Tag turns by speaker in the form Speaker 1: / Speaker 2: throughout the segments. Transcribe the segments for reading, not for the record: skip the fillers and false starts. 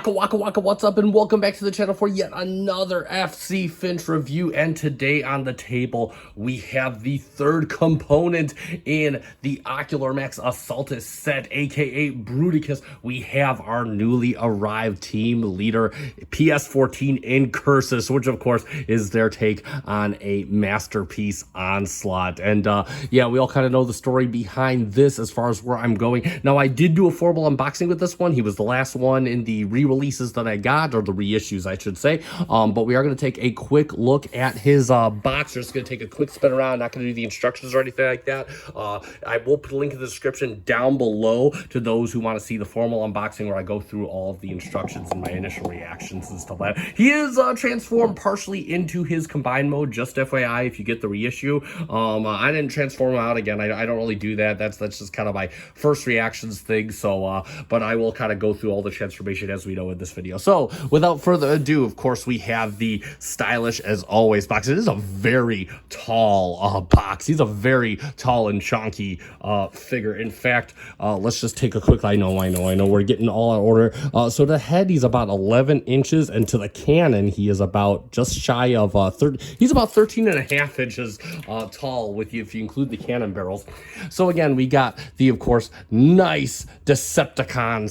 Speaker 1: Waka, what's up, and welcome back to the channel for yet another FC Finch review. And today on the table, we have the third component in the Ocular Max Assaultus set, aka Bruticus. We have our newly arrived team leader, PS-14 Incursus, which of course is their take on a masterpiece Onslaught. And yeah, we all kind of know the story behind this as far as where I'm going. Now, I did do a formal unboxing with this one. He was the last one in the re-releases that I got, or the reissues, I should say. But we are going to take a quick look at his box. We're just going to take a quick spin around. Not going to do the instructions or anything like that. I will put a link in the description down below to those who want to see the formal unboxing where I go through all of the instructions and my initial reactions and stuff like that. He is transformed partially into his combined mode, just FYI, if you get the reissue. I didn't transform him out again. I don't really do that. That's just kind of my first reactions thing. So, but I will kind of go through all the transformation as we know in this video. So without further ado, of course, we have the stylish as always box. It is a very tall box. He's a very tall and chunky figure. In fact, let's just take a quick, I know, we're getting all out of order. So the head, he's about 11 inches, and to the cannon, he is about just shy of he's about 13 and a half inches tall with you if you include the cannon barrels. So again, we got the, of course, nice Decepticon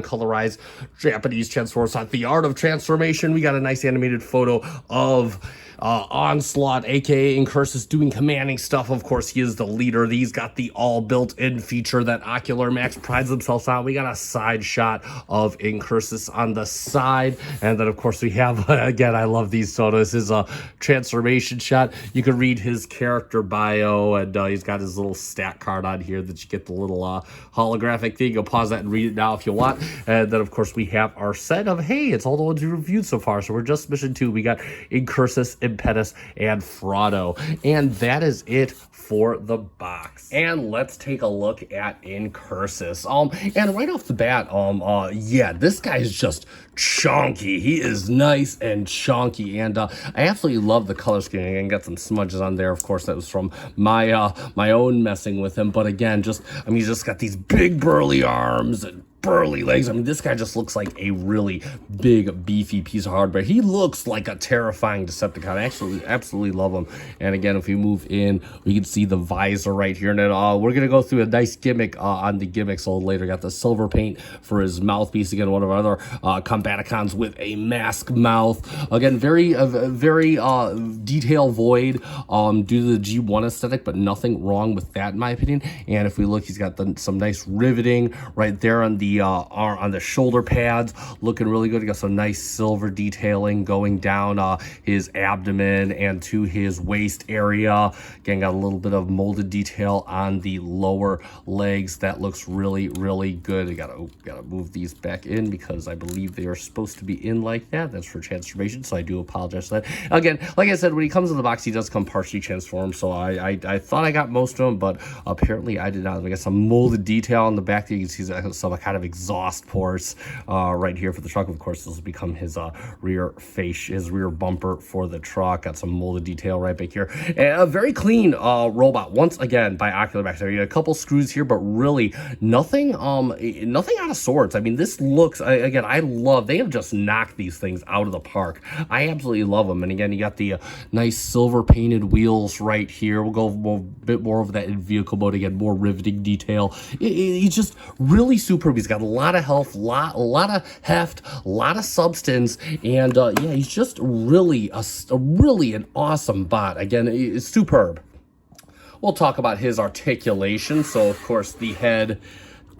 Speaker 1: colorized Japanese Transformers. The art of transformation. We got a nice animated photo of Onslaught, aka Incursus, doing commanding stuff. Of course, he is the leader. He's got the all built-in feature that Ocular Max prides themselves on. We got a side shot of Incursus on the side, and then of course we have again, I love these photos. His transformation shot. You can read his character bio, and he's got his little stat card on here that you get the little holographic thing. You'll pause that and read it now if you want. And then of course we have our set of, hey, it's all the ones we reviewed so far. So we're just mission 2. We got Incursus, Impetus, and Fraudo, and that is it for the box. And let's take a look at Incursus. And right off the bat, yeah, this guy is just chunky. He is nice and chunky, and I absolutely love the color scheme. Again, got some smudges on there. Of course, that was from my my own messing with him. But again, just, I mean, he's just got these big burly arms and burly legs. I mean, this guy just looks like a really big, beefy piece of hardware. He looks like a terrifying Decepticon. I absolutely love him. And again, if we move in, we can see the visor right here. And then we're going to go through a nice gimmick on the gimmicks a little later. Got the silver paint for his mouthpiece. Again, one of our other Combaticons with a mask mouth. Again, very detail void due to the G1 aesthetic, but nothing wrong with that in my opinion. And if we look, he's got some nice riveting right there on the shoulder pads, looking really good. He got some nice silver detailing going down his abdomen and to his waist area. Again, got a little bit of molded detail on the lower legs. That looks really, really good. I gotta move these back in because I believe they are supposed to be in like that. That's for transformation, so I do apologize for that. Again, like I said, when he comes in the box, he does come partially transformed, so I thought I got most of them, but apparently I did not. We got some molded detail on the back there. You can see some kind of exhaust ports right here for the truck. Of course, this will become his rear bumper for the truck. Got some molded detail right back here, and a very clean robot once again by Ocular Max. There, a couple screws here, but really nothing out of sorts. I mean, this looks, again, I love, they have just knocked these things out of the park. I absolutely love them. And again, you got the nice silver painted wheels right here. We'll go a bit more of that in vehicle mode. Again, more riveting detail. He's just really superb. He's got a lot of health, a lot of heft, a lot of substance, and yeah, he's just really an awesome bot. Again, it's superb. We'll talk about his articulation. So of course the head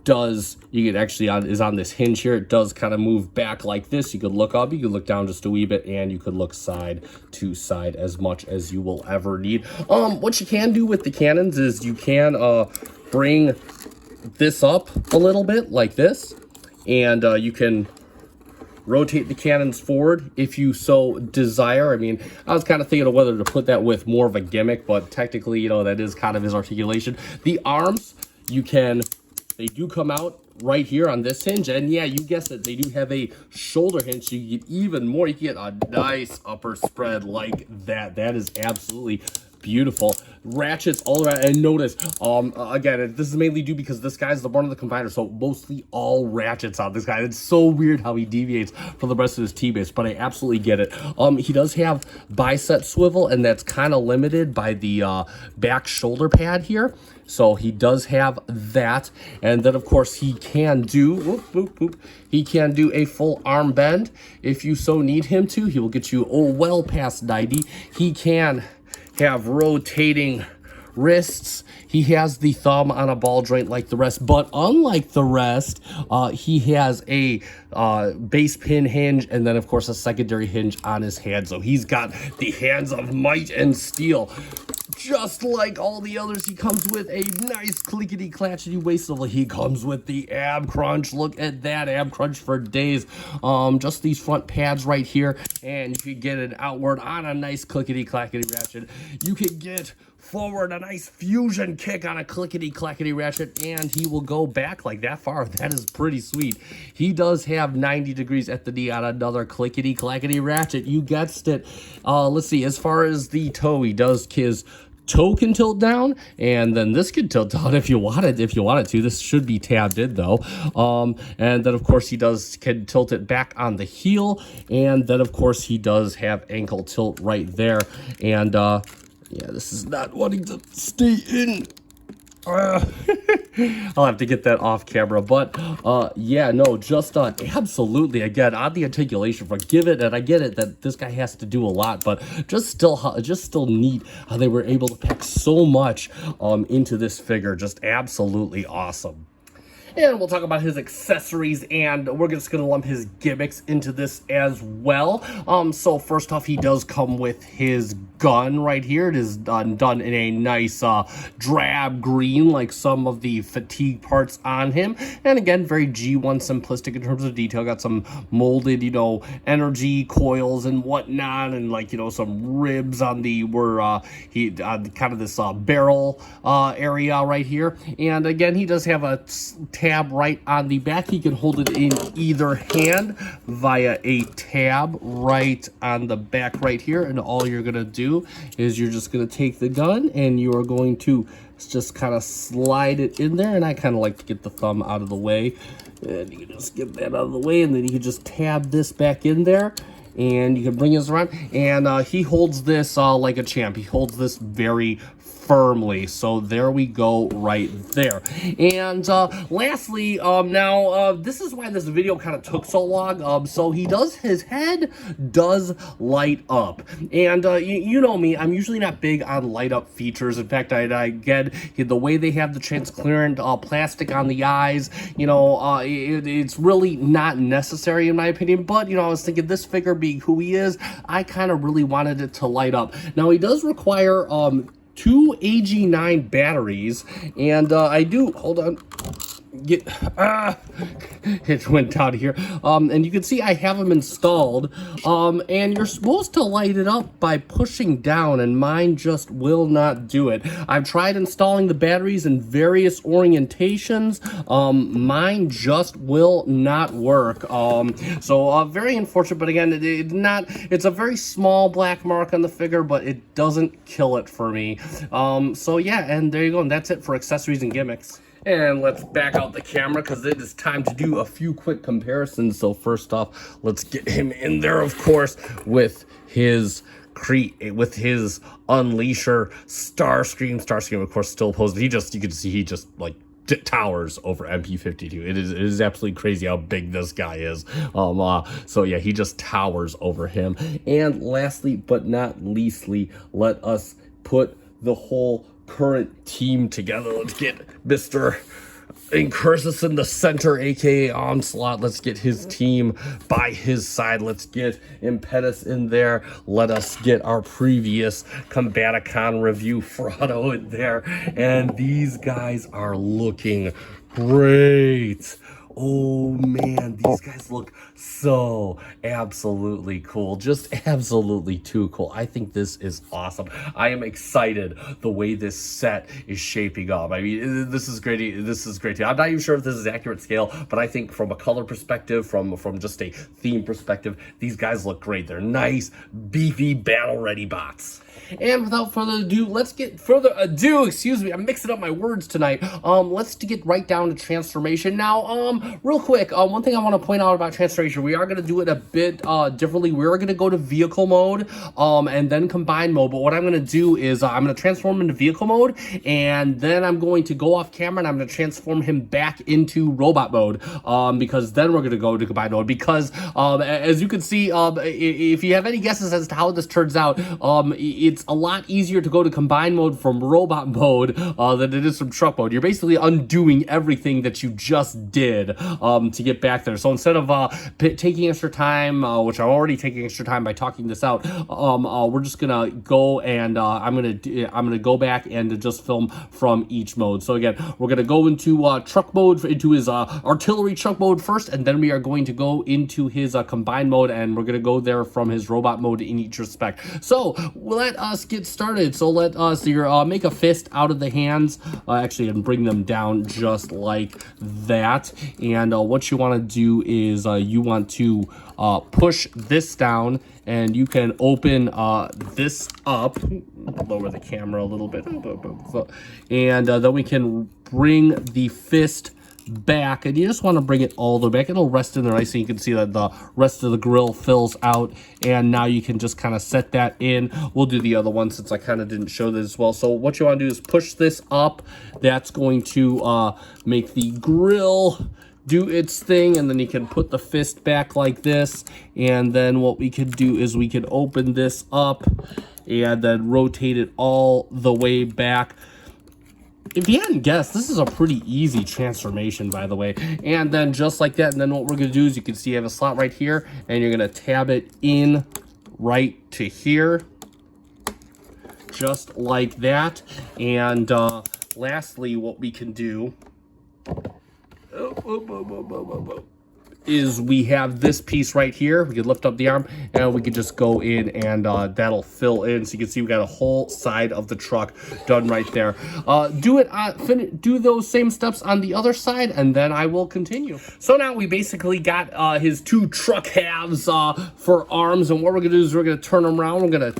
Speaker 1: does, you can actually is on this hinge here. It does kind of move back like this. You could look up, you could look down just a wee bit, and you could look side to side as much as you will ever need. What you can do with the cannons is you can bring this up a little bit like this, and you can rotate the cannons forward if you so desire. I mean, I was kind of thinking of whether to put that with more of a gimmick, but technically, you know, that is kind of his articulation. The arms, they do come out right here on this hinge, and yeah, you guessed it, they do have a shoulder hinge, so you get even more. You get a nice upper spread like that. That is absolutely beautiful. Ratchets all around, and notice, again, this is mainly due because this guy's the one of the combiner, so mostly all ratchets on this guy. It's so weird how he deviates from the rest of his teammates, but I absolutely get it. He does have bicep swivel, and that's kind of limited by the back shoulder pad here. So he does have that, and then of course he can do he can do a full arm bend if you so need him to. He will get you well past 90. He can have rotating wrists. He has the thumb on a ball joint like the rest, but unlike the rest, he has a base pin hinge, and then of course a secondary hinge on his hand. So he's got the hands of might and steel. Just like all the others, he comes with a nice clickety-clatchety waist level. He comes with the ab crunch. Look at that ab crunch for days. Just these front pads right here, and you can get it outward on a nice clickety-clackety ratchet. You can get forward a nice fusion kick on a clickety-clackety ratchet, and he will go back like that far. That is pretty sweet. He does have 90 degrees at the knee on another clickety-clackety ratchet. You guessed it. Let's see, as far as the toe, he does his toe can tilt down, and then this can tilt down if you wanted to. This should be tabbed in though. And then of course he can tilt it back on the heel, and then of course he does have ankle tilt right there. And yeah, this is not wanting to stay in. I'll have to get that off camera, but yeah, no, just absolutely, again, on the articulation, forgive it, and I get it that this guy has to do a lot, but just still neat how they were able to pack so much into this figure. Just absolutely awesome. And we'll talk about his accessories, and we're just going to lump his gimmicks into this as well. So first off, he does come with his gun right here. It is done in a nice drab green, like some of the fatigue parts on him. And again, very G1 simplistic in terms of detail. Got some molded, energy coils and whatnot, and like, some ribs on the kind of this barrel area right here. And again, he does have a tab right on the back. He can hold it in either hand via a tab right on the back right here, and all you're gonna do is you're just gonna take the gun and you are going to just kind of slide it in there, and I kind of like to get the thumb out of the way, and you can just get that out of the way, and then you can just tab this back in there, and you can bring this around, and he holds this like a champ. He holds this very firmly, so there we go right there. And lastly, now this is why this video kind of took so long. So his head does light up, and you know me, I'm usually not big on light up features. In fact, I get the way they have the transparent plastic on the eyes, it's really not necessary in my opinion, but I was thinking, this figure being who he is, I kind of really wanted it to light up. Now he does require 2 AG9 batteries, and I do, hold on, it went down here, and you can see I have them installed, and you're supposed to light it up by pushing down, and mine just will not do it. I've tried installing the batteries in various orientations. Mine just will not work. So very unfortunate, but again, it's a very small black mark on the figure, but it doesn't kill it for me. So yeah, and there you go, and that's it for accessories and gimmicks. And let's back out the camera because it is time to do a few quick comparisons. So first off, let's get him in there, of course, with his Unleasher Starscream, of course, still posed. You can see he just like towers over MP52. It is absolutely crazy how big this guy is. So yeah, he just towers over him. And lastly, but not leastly, let us put the whole current team together. Let's get Mr. Incursus in the center, aka Onslaught. Let's get his team by his side. Let's get Impetus in there. Let us get our previous Combaticon review Frotto in there. And these guys are looking great. Oh man, these guys look so absolutely cool. Just absolutely too cool. I think this is awesome. I am excited the way this set is shaping up. I mean, this is great. This is great. I'm not even sure if this is accurate scale, but I think from a color perspective, from just a theme perspective, these guys look great. They're nice, beefy, battle-ready bots. And without further ado, excuse me, I'm mixing up my words tonight. Let's get right down to transformation. Now, real quick, one thing I want to point out about transformation, we are going to do it a bit differently. We're going to go to vehicle mode, and then combine mode. But what I'm going to do is I'm going to transform into vehicle mode, and then I'm going to go off camera and I'm going to transform him back into robot mode, because then we're going to go to combine mode. Because as you can see, if you have any guesses as to how this turns out, it's a lot easier to go to combine mode from robot mode than it is from truck mode. You're basically undoing everything that you just did to get back there. So instead of taking extra time, which I'm already taking extra time by talking this out, we're just gonna go and I'm gonna go back and just film from each mode. So again, we're gonna go into truck mode, into his artillery truck mode first, and then we are going to go into his combined mode, and we're gonna go there from his robot mode in each respect. So let us get started. So let us make a fist out of the hands, actually, and bring them down just like that. And what you want to do is you want to push this down, and you can open this up, lower the camera a little bit, and then we can bring the fist back, and you just want to bring it all the way back. It'll rest in there nice, so you can see that the rest of the grill fills out, and now you can just kind of set that in. We'll do the other one since I kind of didn't show this as well. So what you want to do is push this up. That's going to make the grill do its thing, and then you can put the fist back like this, and then what we could do is we could open this up and then rotate it all the way back. If you hadn't guessed, this is a pretty easy transformation, by the way. And then just like that, and then what we're going to do is you can see you have a slot right here, and you're going to tab it in right to here, just like that. And lastly, what we can do is we have this piece right here. We can lift up the arm, and we can just go in, and that'll fill in. So you can see we got a whole side of the truck done right there. Do those same steps on the other side, and then I will continue. So now we basically got his two truck halves for arms, and what we're gonna do is we're gonna turn them around. We're gonna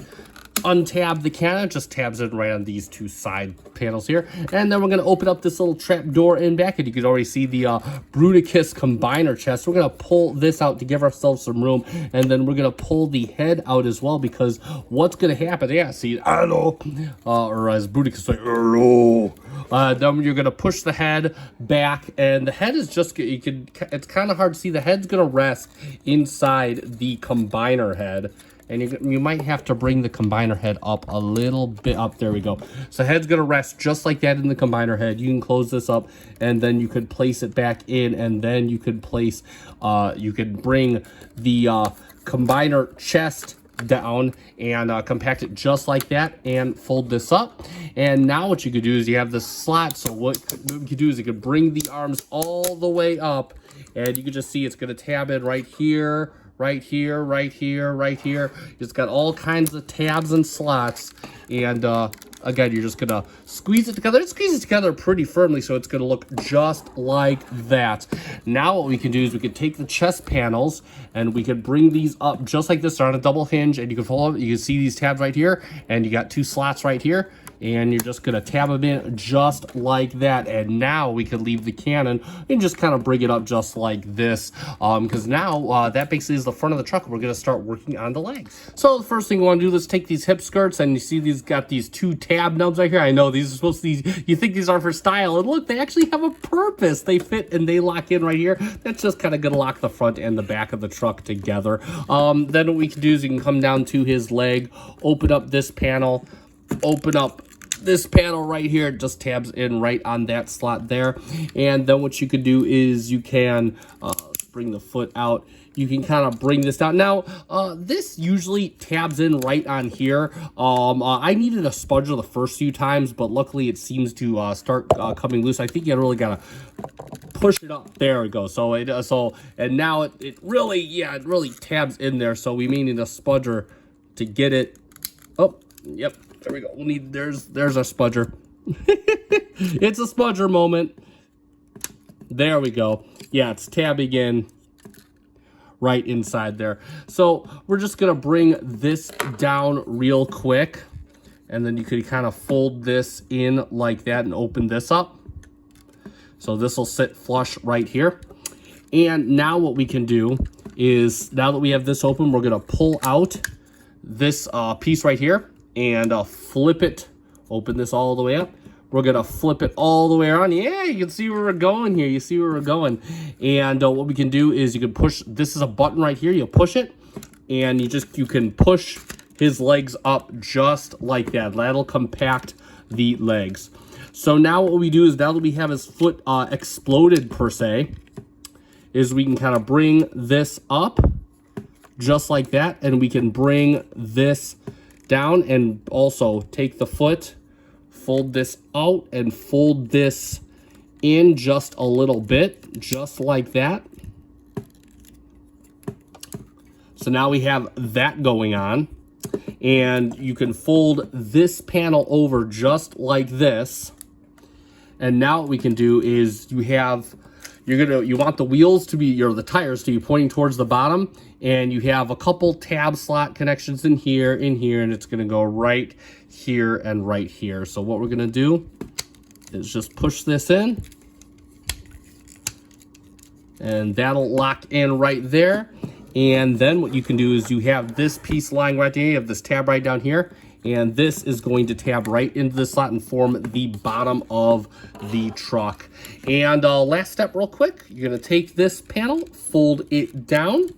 Speaker 1: untab the cannon. It just tabs it right on these two side panels here, and then we're going to open up this little trap door in back, and you can already see the bruticus combiner chest. We're going to pull this out to give ourselves some room, and then we're going to pull the head out as well, because what's going to happen, yeah, see, hello, or as bruticus say, hello. Then you're going to push the head back, and the head is just, it's kind of hard to see. The head's going to rest inside the combiner head, and you might have to bring the combiner head up a little bit up. There we go. So head's going to rest just like that in the combiner head. You can close this up, and then you could place it back in, and then you could place, you could bring the combiner chest down and compact it just like that, and fold this up. And now what you could do is you have the slot. So what you could do is you could bring the arms all the way up, and you can just see it's going to tab in right here, right here, right here, right here. It's got all kinds of tabs and slots, and again, you're just gonna squeeze it together. It squeezes together pretty firmly, so it's gonna look just like that. Now what we can do is we can take the chest panels, and we can bring these up just like this. They're on a double hinge, and you can follow it. You can see these tabs right here, and you got two slots right here, and you're just gonna tab them in just like that. And now we can leave the cannon and just kind of bring it up just like this, because now that basically is the front of the truck. We're gonna start working on the legs. So the first thing we want to do, let's take these hip skirts, and you see these got these two tab nubs right here. I know these are supposed to be, you think these are for style, and look, they actually have a purpose. They fit and they lock in right here. That's just kind of gonna lock the front and the back of the truck together. Then what we can do is you can come down to his leg, open up this panel, open up this panel right here. It just tabs in right on that slot there. And then what you could do is you can bring the foot out. You can kind of bring this down. Now, this usually tabs in right on here. I needed a spudger the first few times, but luckily it seems to start coming loose. I think you really gotta push it up. There we go. So and now it really, yeah, it really tabs in there. So we may need a spudger to get it. Oh, yep, there we go. We'll need, there's our spudger. It's a spudger moment. There we go. Yeah, it's tabbing in right inside there. So we're just gonna bring this down real quick, and then you could kind of fold this in like that and open this up. So this will sit flush right here. And now what we can do is, now that we have this open, we're gonna pull out this piece right here and flip it, open this all the way up. We're gonna flip it all the way around. Yeah, you can see where we're going here. You see where we're going. And what we can do is you can push, this is a button right here. You push it and you can push his legs up just like that. That'll compact the legs. So now what we do is, now that we have his foot exploded per se, is we can kind of bring this up just like that. And we can bring this down and also take the foot, fold this out and fold this in just a little bit, just like that. So now we have that going on, and you can fold this panel over just like this. And now what we can do is you want the wheels to be, or the tires to be pointing towards the bottom, and you have a couple tab slot connections in here, and it's gonna go right here and right here. So what we're gonna do is just push this in, and that'll lock in right there. And then what you can do is you have this piece lying right there, you have this tab right down here, and this is going to tab right into the slot and form the bottom of the truck. And last step real quick, you're gonna take this panel, fold it down,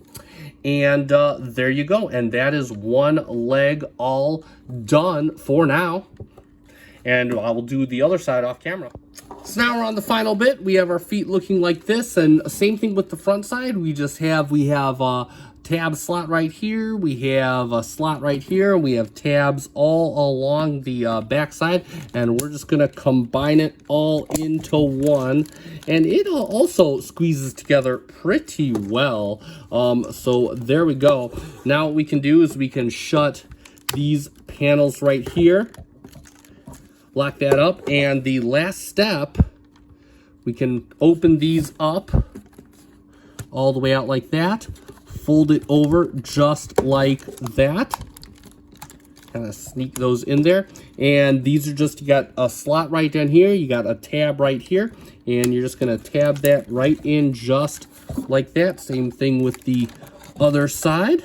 Speaker 1: and there you go. And that is one leg all done for now. And I will do the other side off camera. So now we're on the final bit. We have our feet looking like this, and same thing with the front side. We have a tab slot right here. We have a slot right here. We have tabs all along the back side, and we're just gonna combine it all into one. And it also squeezes together pretty well. So there we go. Now what we can do is we can shut these panels right here, lock that up, and the last step, we can open these up all the way out like that, fold it over just like that, kind of sneak those in there. And these are just, you got a slot right down here, you got a tab right here, and you're just gonna tab that right in just like that. Same thing with the other side.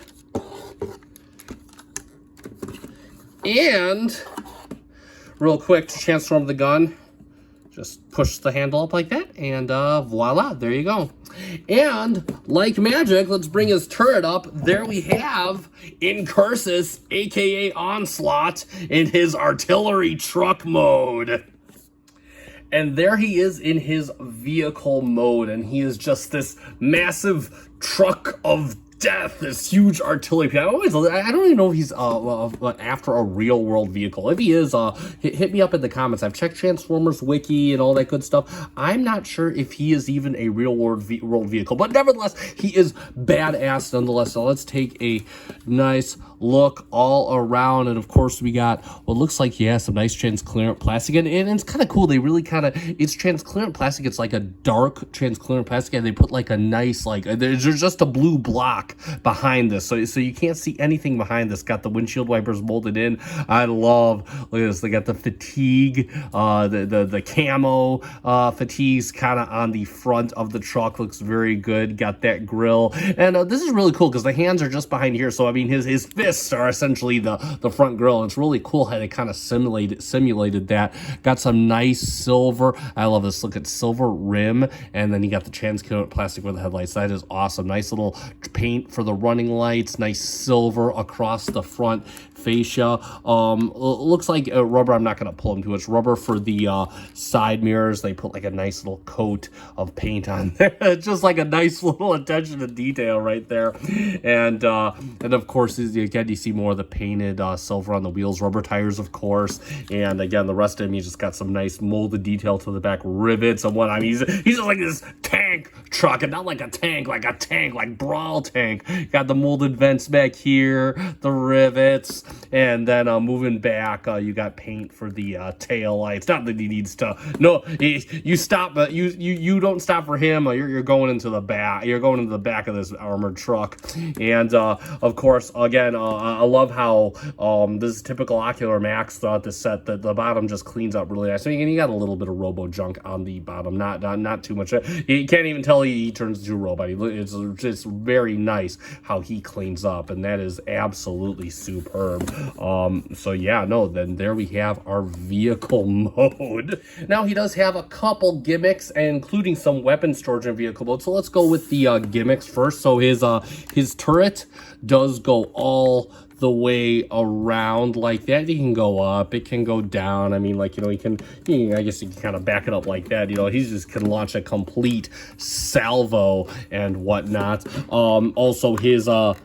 Speaker 1: And real quick, to transform the gun, just push the handle up like that, and voila, there you go. And like magic, let's bring his turret up. There we have Incursus, aka Onslaught, in his artillery truck mode. And there he is in his vehicle mode, and he is just this massive truck of death, this huge artillery piece. I don't even know if he's after a real world vehicle. If he is, hit me up in the comments. I've checked Transformers Wiki and all that good stuff. I'm not sure if he is even a real world vehicle, but nevertheless, he is badass nonetheless. So let's take a nice look all around, and of course we got what looks like, yeah, some nice transparent plastic, and it's kind of cool. They really kind of, it's transparent plastic. It's like a dark transparent plastic, and they put like a nice, like, there's just a blue block behind this, so you can't see anything behind this. Got the windshield wipers molded in. I love, look at this, they got the fatigue, the camo fatigues kind of on the front of the truck. Looks very good. Got that grill, and this is really cool because the hands are just behind here, so I mean his fist fists are essentially the front grille. And it's really cool how they kind of simulated that. Got some nice silver. I love this. Look at silver rim, and then you got the transparent plastic for the headlights. That is awesome. Nice little paint for the running lights. Nice silver across the front fascia. Looks like rubber. I'm not going to pull them too much. Rubber for the side mirrors. They put like a nice little coat of paint on there. It's just like a nice little attention to detail right there. And of course, again, you see more of the painted silver on the wheels. Rubber tires, of course. And again, the rest of him, you just got some nice molded detail to the back, rivets and what. I mean, he's just like this tank truck, and not like a tank, like brawl tank. Got the molded vents back here, the rivets, and then moving back, you got paint for the tail lights. Not that he needs to. No, you stop. You don't stop for him. You're going into the back. You're going into the back of this armored truck, and of course, again, I love how this is typical Ocular Max throughout this set. That the bottom just cleans up really nice. I mean, you got a little bit of robo junk on the bottom, not too much. You can't even tell he turns into a robot. It's just very nice how he cleans up, and that is absolutely superb. So yeah, no, then there we have our vehicle mode. Now he does have a couple gimmicks, including some weapon storage in vehicle mode. So let's go with the gimmicks first. So his turret does go all the way around like that. It can go up, it can go down. I mean, like, I guess you can kind of back it up like that. He just can launch a complete salvo and whatnot. Also his hold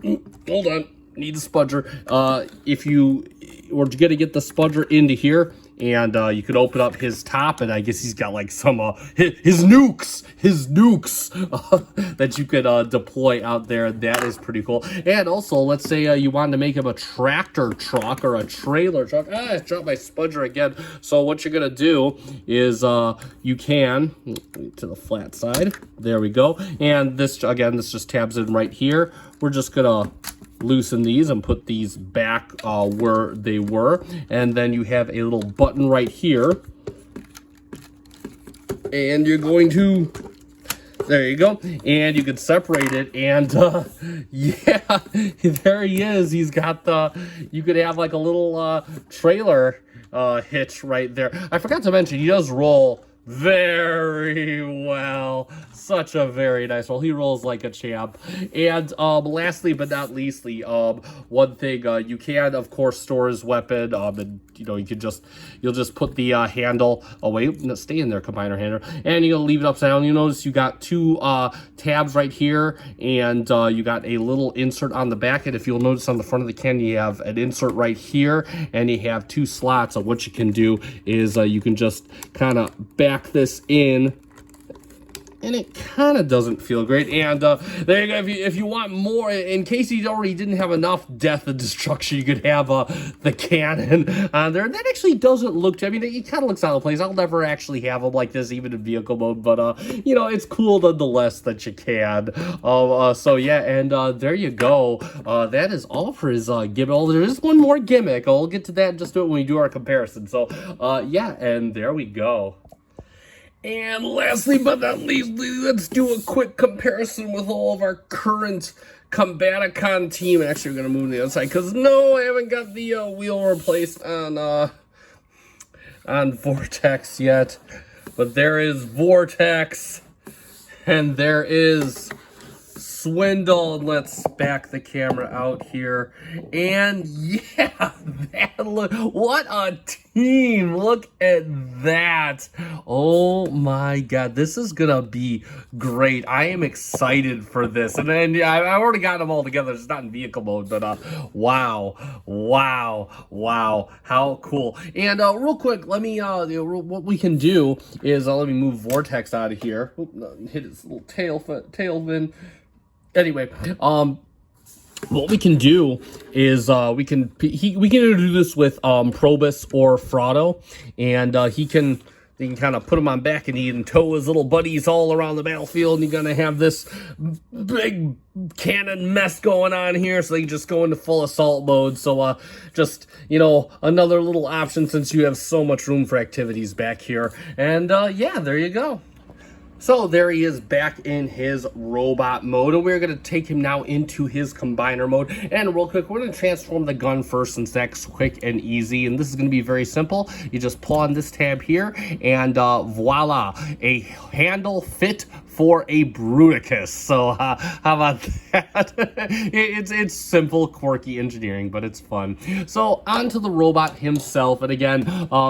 Speaker 1: on, need a spudger. If you were going to get the spudger into here, and you could open up his top, and I guess he's got like some his nukes that you could deploy out there. That is pretty cool. And also, let's say you wanted to make him a tractor truck or a trailer truck. I dropped my spudger again. So what you're gonna do is you can to the flat side. There we go. And this just tabs in right here. We're just gonna loosen these and put these back where they were, and then you have a little button right here, and you're going to, there you go, and you can separate it, and yeah, there he is. He's got you could have like a little trailer hitch right there. I forgot to mention, he does roll very well. Such a very nice roll. He rolls like a champ. And lastly but not leastly, one thing, you can of course store his weapon, and you'll just put the handle away. No, stay in there, combiner handle, and you'll leave it upside down. You notice you got two tabs right here, and you got a little insert on the back. And if you'll notice on the front of the can, you have an insert right here, and you have two slots. So what you can do is you can just kind of back this in, and it kind of doesn't feel great. And there you go. If you want more, in case you already didn't have enough death and destruction, you could have the cannon on there. That actually doesn't look, I mean, it kind of looks out of place. I'll never actually have them like this, even in vehicle mode, but it's cool nonetheless that you can. So yeah, and there you go. That is all for his gimmick. Oh, there is one more gimmick. I'll get to that and just do it when we do our comparison. So yeah, and there we go. And lastly but not least, let's do a quick comparison with all of our current Combaticon team. Actually, we're going to move to the other side because no, I haven't got the wheel replaced on Vortex yet. But there is Vortex, and there is Swindle. Let's back the camera out here, and yeah, what a team. Look at that. Oh my god, this is gonna be great. I am excited for this, and then I already got them all together. It's not in vehicle mode, but wow, how cool. And real quick, let me what we can do is let me move Vortex out of here. Oop, no, hit his little tail fin. Anyway, what we can do is we can do this with Probus or Fraudo, and you can kind of put him on back, and he can tow his little buddies all around the battlefield, and you're gonna have this big cannon mess going on here, so they can just go into full assault mode. So just another little option since you have so much room for activities back here. And yeah, there you go. So there he is back in his robot mode, and we're going to take him now into his combiner mode. And real quick, we're going to transform the gun first, since that's quick and easy, and this is going to be very simple. You just pull on this tab here, and voila, a handle fit for a bruticus. So how about that? It's simple, quirky engineering, but it's fun. So onto the robot himself, and again,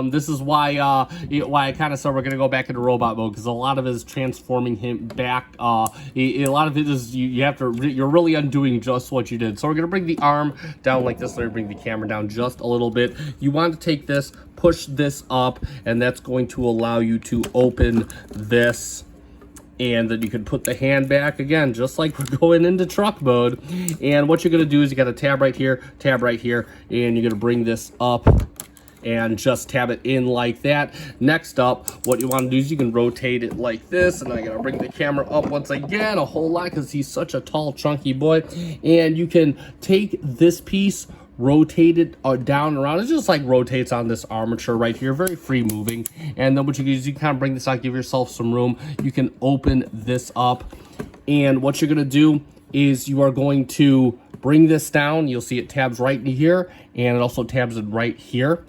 Speaker 1: this is why I kind of said we're gonna go back into robot mode, because a lot of it is transforming him back. A lot of it is you're really undoing just what you did. So we're gonna bring the arm down like this. Let me bring the camera down just a little bit. You want to take this, push this up, and that's going to allow you to open this. And then you can put the hand back again, just like we're going into truck mode. And what you're gonna do is you got a tab right here, and you're gonna bring this up and just tab it in like that. Next up, what you wanna do is you can rotate it like this, and I'm gonna bring the camera up once again a whole lot, because he's such a tall, chunky boy. And you can take this piece, rotate it down and around. It just like rotates on this armature right here, very free moving. And then what you can do is you kind of bring this out, give yourself some room. You can open this up, and what you're gonna do is you are going to bring this down. You'll see it tabs right in here, and it also tabs it right here.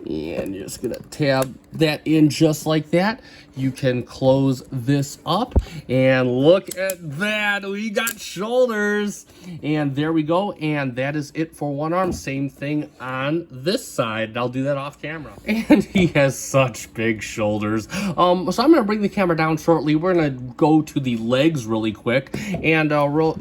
Speaker 1: And you're just gonna tab that in just like that. You can close this up, and look at that, we got shoulders. And there we go, and that is it for one arm. Same thing on this side. I'll do that off camera. And he has such big shoulders. So I'm gonna bring the camera down shortly. We're gonna go to the legs really quick, and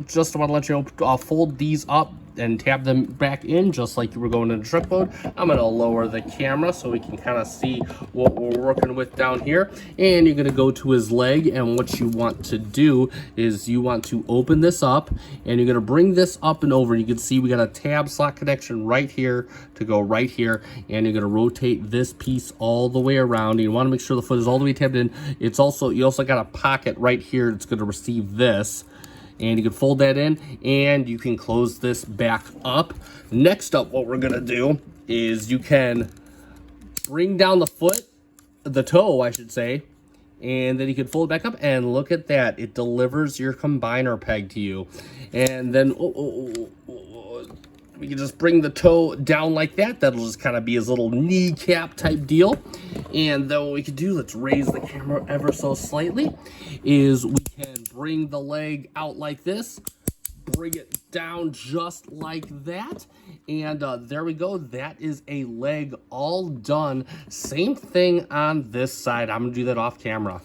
Speaker 1: just want to let you know, fold these up and tab them back in just like you were going into trip mode. I'm gonna lower the camera so we can kind of see what we're working with down here. And you're gonna go to his leg, and what you want to do is you want to open this up, and you're gonna bring this up and over. You can see we got a tab slot connection right here to go right here, and you're gonna rotate this piece all the way around. You want to make sure the foot is all the way tabbed in. You also got a pocket right here that's gonna receive this. And you can fold that in, and you can close this back up. Next up, what we're gonna do is you can bring down the foot, the toe, I should say, and then you can fold it back up, and look at that. It delivers your combiner peg to you. And then we can just bring the toe down like that. That'll just kind of be his little kneecap type deal. And then what we can do, let's raise the camera ever so slightly, is we can bring the leg out like this, bring it down just like that, and there we go. That is a leg all done. Same thing on this side. I'm gonna do that off camera.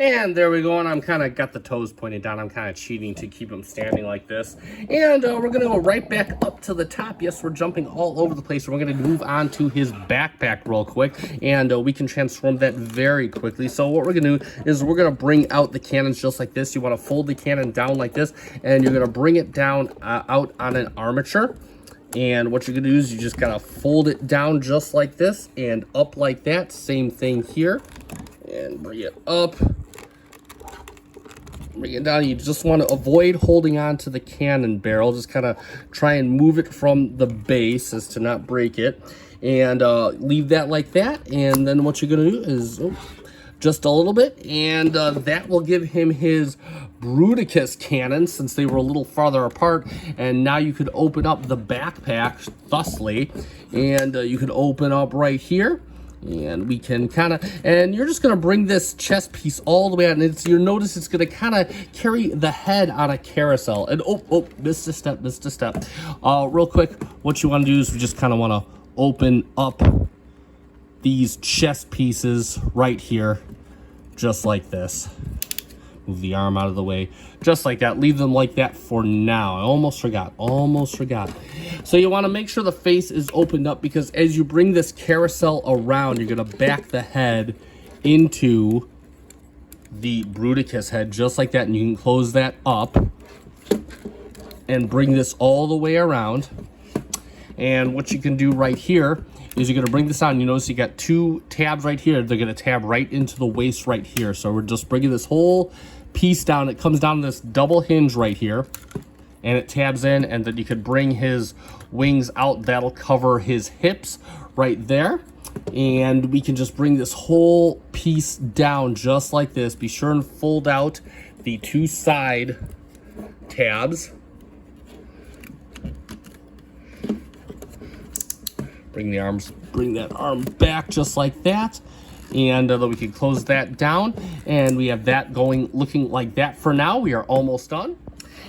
Speaker 1: And there we go, and I'm kind of got the toes pointed down. I'm kind of cheating to keep them standing like this. And we're going to go right back up to the top. Yes, we're jumping all over the place. We're going to move on to his backpack real quick, and we can transform that very quickly. So what we're going to do is we're going to bring out the cannons just like this. You want to fold the cannon down like this, and you're going to bring it down out on an armature. And what you're going to do is you just got to fold it down just like this and up like that. Same thing here. And bring it up, bring it down. You just want to avoid holding on to the cannon barrel. Just kind of try and move it from the base as to not break it, and leave that like that. And then what you're going to do is just a little bit, and that will give him his bruticus cannon, since they were a little farther apart. And now you could open up the backpack thusly, and you could open up right here. And we can kind of, and you're just going to bring this chest piece all the way out, and you'll notice it's going to kind of carry the head on a carousel. And missed a step. Real quick, what you want to do is we just kind of want to open up these chest pieces right here, just like this. Move the arm out of the way, just like that. Leave them like that for now. I almost forgot. So you want to make sure the face is opened up, because as you bring this carousel around, you're going to back the head into the bruticus head, just like that. And you can close that up and bring this all the way around. And what you can do right here is you're going to bring this on. You notice you got two tabs right here. They're going to tab right into the waist right here. So we're just bringing this whole piece down. It comes down this double hinge right here, and it tabs in, and then you could bring his wings out. That'll cover his hips right there. And we can just bring this whole piece down just like this. Be sure and fold out the two side tabs. Bring that arm back just like that. And then we can close that down. And we have that looking like that for now. We are almost done.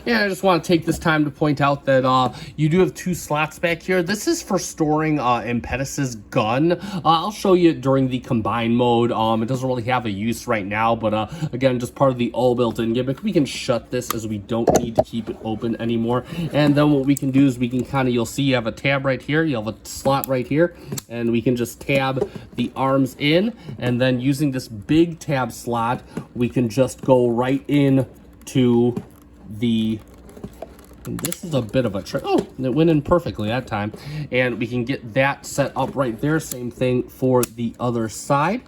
Speaker 1: And I just want to take this time to point out that you do have two slots back here. This is for storing Impetus's gun. I'll show you it during the combine mode. It doesn't really have a use right now, but again, just part of the all built-in gimmick. We can shut this as we don't need to keep it open anymore. And then what we can do is we can kind of, you'll see you have a tab right here, you have a slot right here, and we can just tab the arms in, and then using this big tab slot, we can just go right in to and this is a bit of a trick. Oh, it went in perfectly that time. And we can get that set up right there. Same thing for the other side.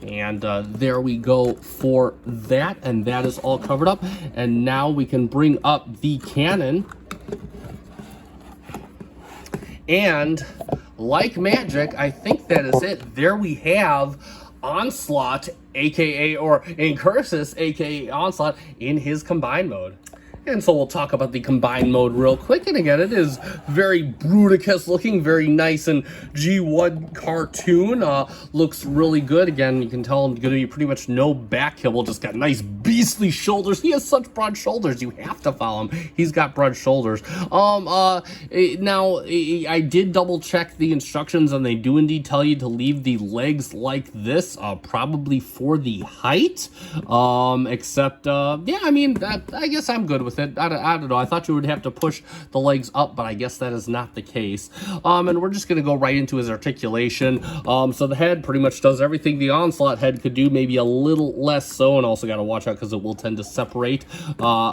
Speaker 1: And there we go for that. And that is all covered up. And now we can bring up the cannon. And like magic, I think that is it. There we have Onslaught, aka, or Incursus, aka Onslaught, in his combine mode. And so we'll talk about the combine mode real quick. And again, it is very bruticus looking, very nice and G1 cartoon. Looks really good. Again, you can tell I'm going to be pretty much no back kibble. Just got nice beastly shoulders. He has such broad shoulders. You have to follow him. He's got broad shoulders. Now, I did double check the instructions, and they do indeed tell you to leave the legs like this, probably for the height. Except, yeah, I mean, I guess I'm good with it. I don't know. I thought you would have to push the legs up, but I guess that is not the case. And we're just going to go right into his articulation. So the head pretty much does everything the Onslaught head could do, maybe a little less so, and also got to watch out because it will tend to separate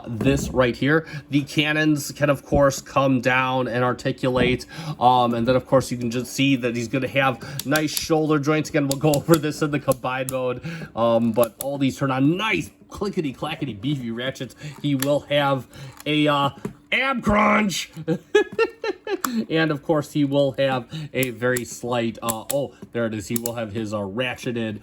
Speaker 1: this right here. The cannons can, of course, come down and articulate. And then, of course, you can just see that he's going to have nice shoulder joints. Again, we'll go over this in the combine mode. But all these turn on nice clickety clackety beefy ratchets. He will have a ab crunch. And of course he will have a very slight oh, there it is. He will have his ratcheted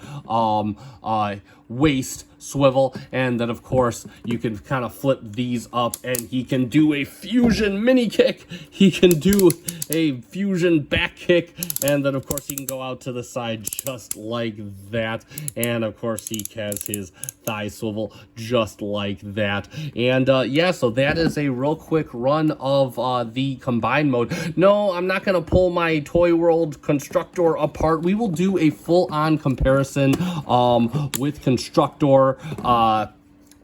Speaker 1: waist swivel, and then of course you can kind of flip these up and he can do a fusion mini kick. He can do a fusion back kick, and then of course he can go out to the side just like that, and of course he has his thigh swivel just like that. And yeah, so that is a real quick run of the combine mode. No, I'm not going to pull my Toy World Constructor apart. We will do a full-on comparison with Constructor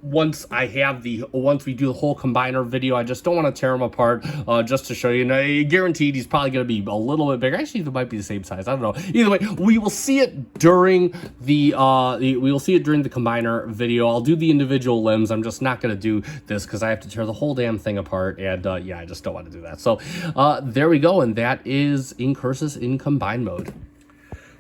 Speaker 1: once we do the whole combiner video. I just don't want to tear them apart just to show you. And I guaranteed he's probably going to be a little bit bigger. Actually, they might be the same size. I don't know. Either way, we will see it during the combiner video. I'll do the individual limbs. I'm just not going to do this because I have to tear the whole damn thing apart. And yeah, I just don't want to do that. So there we go. And that is Incursus in combine mode.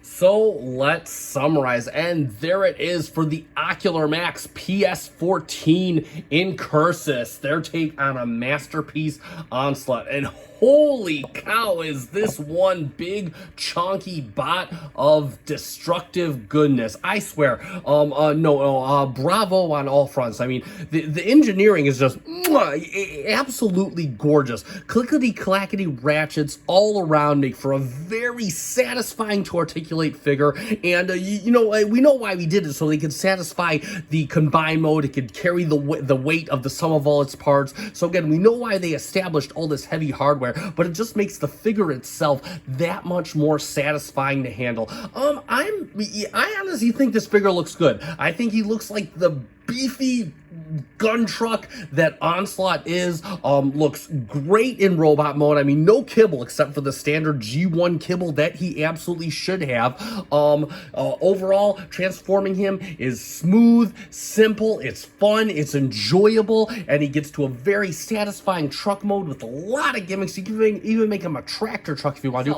Speaker 1: So let's summarize, and there it is for the Ocular Max PS-14 Incursus, their take on a masterpiece Onslaught. And holy cow, is this one big chunky bot of destructive goodness. I swear, bravo on all fronts. I mean, the engineering is just absolutely gorgeous. Clickety clackety ratchets all around make for a very satisfying to articulate figure. And we know why we did it, so they could satisfy the combine mode. It could carry the weight of the sum of all its parts. So again, we know why they established all this heavy hardware, but it just makes the figure itself that much more satisfying to handle. I honestly think this figure looks good. I think he looks like the beefy gun truck that Onslaught is. Looks great in robot mode. I mean, no kibble except for the standard G1 kibble that he absolutely should have. Overall, transforming him is smooth, simple, it's fun, it's enjoyable, and he gets to a very satisfying truck mode with a lot of gimmicks. You can even make him a tractor truck if you want to.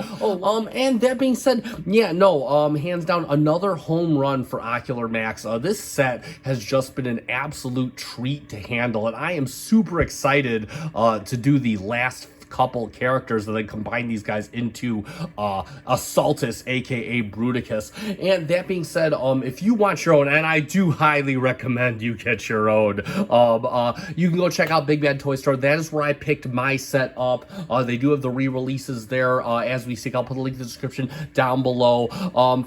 Speaker 1: And that being said, yeah, no, hands down, another home run for Ocular Max. This set has just been an absolute treat to handle, and I am super excited to do the last couple characters that then combine these guys into Assaultus, aka Bruticus. And that being said, if you want your own, and I do highly recommend you get your own, you can go check out Big Bad Toy Store. That is where I picked my set up. They do have the re-releases there as we speak. I'll put a link in the description down below.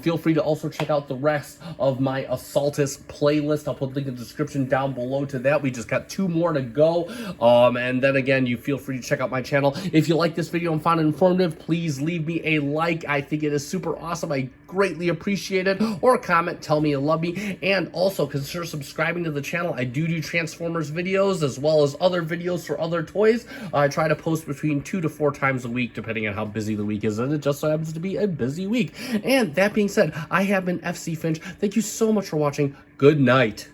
Speaker 1: Feel free to also check out the rest of my Assaultus playlist. I'll put a link in the description down below to that. We just got 2 more to go. And then again, you feel free to check out my channel. If you like this video and found it informative, please leave me a like. I think it is super awesome. I greatly appreciate it. Or a comment, tell me you love me. And also consider subscribing to the channel. I do Transformers videos as well as other videos for other toys. I try to post between 2 to 4 times a week, depending on how busy the week is. And it just so happens to be a busy week. And that being said, I have been FC Finch. Thank you so much for watching. Good night.